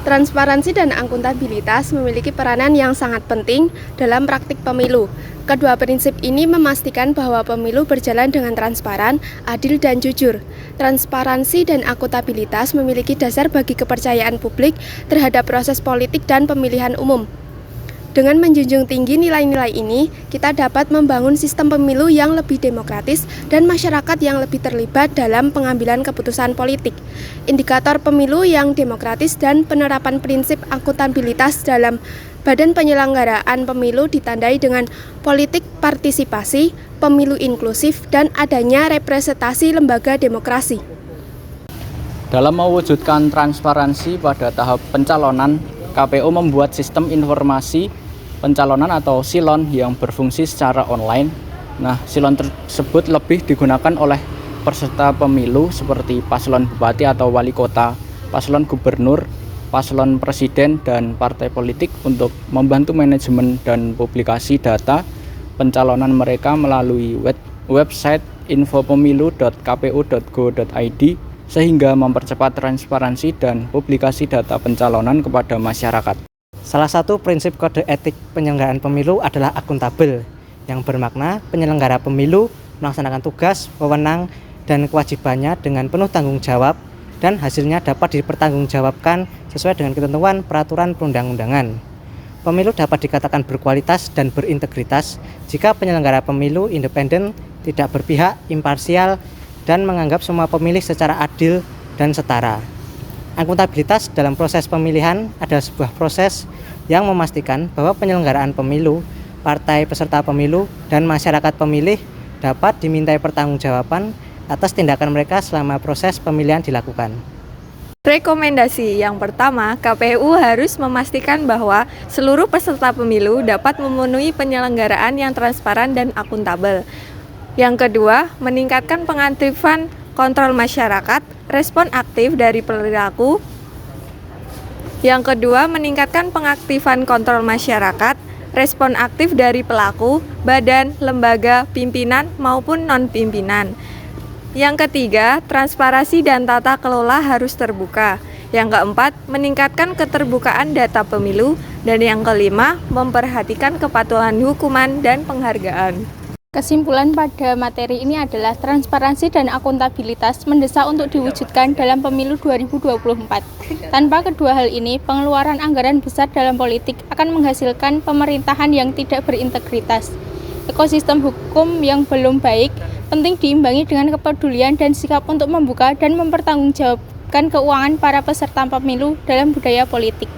Transparansi dan akuntabilitas memiliki peranan yang sangat penting dalam praktik pemilu. Kedua prinsip ini memastikan bahwa pemilu berjalan dengan transparan, adil, dan jujur. Transparansi dan akuntabilitas memiliki dasar bagi kepercayaan publik terhadap proses politik dan pemilihan umum. Dengan menjunjung tinggi nilai-nilai ini, kita dapat membangun sistem pemilu yang lebih demokratis dan masyarakat yang lebih terlibat dalam pengambilan keputusan politik. Indikator pemilu yang demokratis dan penerapan prinsip akuntabilitas dalam Badan Penyelenggaraan Pemilu ditandai dengan politik partisipasi, pemilu inklusif, dan adanya representasi lembaga demokrasi. Dalam mewujudkan transparansi pada tahap pencalonan, KPU membuat sistem informasi pencalonan atau silon yang berfungsi secara online. Nah, silon tersebut lebih digunakan oleh peserta pemilu seperti paslon bupati atau wali kota, paslon gubernur, paslon presiden, dan partai politik untuk membantu manajemen dan publikasi data pencalonan mereka melalui website infopemilu.kpu.go.id sehingga mempercepat transparansi dan publikasi data pencalonan kepada masyarakat. Salah satu prinsip kode etik penyelenggaraan pemilu adalah akuntabel, yang bermakna penyelenggara pemilu melaksanakan tugas, wewenang, dan kewajibannya dengan penuh tanggung jawab dan hasilnya dapat dipertanggungjawabkan sesuai dengan ketentuan peraturan perundang-undangan. Pemilu dapat dikatakan berkualitas dan berintegritas jika penyelenggara pemilu independen, tidak berpihak, imparsial, dan menganggap semua pemilih secara adil dan setara. Akuntabilitas dalam proses pemilihan adalah sebuah proses yang memastikan bahwa penyelenggaraan pemilu, partai peserta pemilu, dan masyarakat pemilih dapat dimintai pertanggungjawaban atas tindakan mereka selama proses pemilihan dilakukan. Rekomendasi yang pertama, KPU harus memastikan bahwa seluruh peserta pemilu dapat memenuhi penyelenggaraan yang transparan dan akuntabel. Yang kedua, meningkatkan pengaktifan kontrol masyarakat, respon aktif dari perilaku. Yang kedua, meningkatkan pengaktifan kontrol masyarakat, respon aktif dari pelaku, badan, lembaga, pimpinan maupun non-pimpinan. Yang ketiga, transparansi dan tata kelola harus terbuka. Yang keempat, meningkatkan keterbukaan data pemilu. Dan yang kelima, memperhatikan kepatuhan hukuman dan penghargaan. Kesimpulan pada materi ini adalah transparansi dan akuntabilitas mendesak untuk diwujudkan dalam pemilu 2024. Tanpa kedua hal ini, pengeluaran anggaran besar dalam politik akan menghasilkan pemerintahan yang tidak berintegritas. Ekosistem hukum yang belum baik penting diimbangi dengan kepedulian dan sikap untuk membuka dan mempertanggungjawabkan keuangan para peserta pemilu dalam budaya politik.